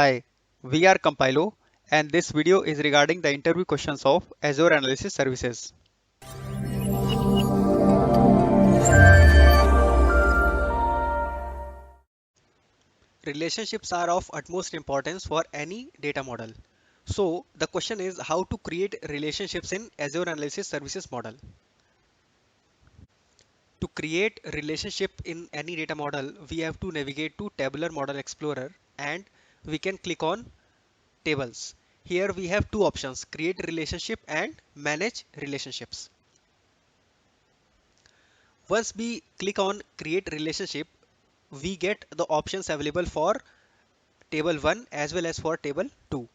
Hi, we are Compilo and this video is regarding the interview questions of Azure Analysis Services. Relationships are of utmost importance for any data model. So the question is how to create relationships in Azure Analysis Services model. To create a relationship in any data model, we have to navigate to Tabular Model Explorer and we can click on Tables. Here we have two options, create relationship and manage relationships. Once we click on create relationship, we get the options available for table 1 as well as for table 2.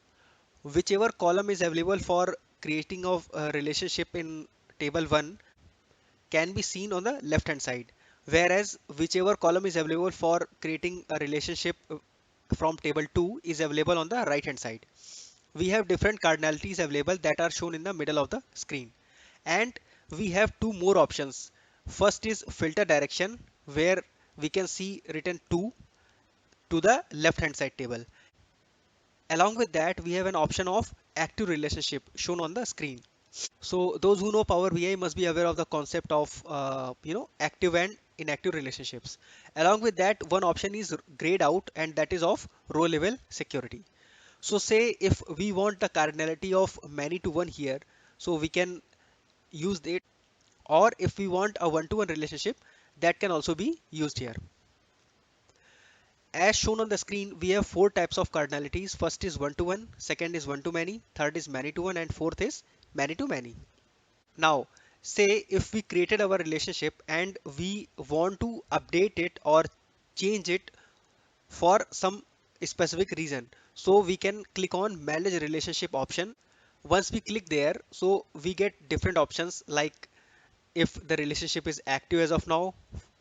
Whichever column is available for creating of a relationship in table 1 can be seen on the left hand side, whereas whichever column is available for creating a relationship from table 2 is available on the right hand side. We have different cardinalities available that are shown in the middle of the screen, and we have two more options. First is filter direction, where we can see written to the left hand side table. Along with that, we have an option of active relationship shown on the screen. So those who know Power BI must be aware of the concept of active and inactive relationships. Along with that, one option is grayed out, and that is of row level security. So say if we want the cardinality of many to one here, so we can use it, or if we want a one-to-one relationship, that can also be used here. As shown on the screen, we have four types of cardinalities. First is one-to-one, second is one-to-many, third is many-to-one, and fourth is many-to-many. Now, say if we created our relationship and we want to update it or change it for some specific reason, so we can click on manage relationship option. Once we click there, so we get different options like if the relationship is active as of now,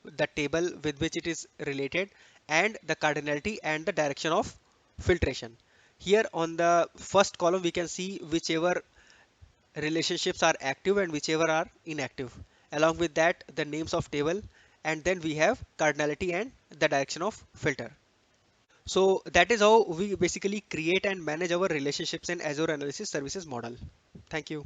the table with which it is related, and the cardinality and the direction of filtration. Here on the first column, we can see whichever relationships are active and whichever are inactive. Along with that, the names of table, and then we have cardinality and the direction of filter. So that is how we basically create and manage our relationships in Azure Analysis Services model. Thank you.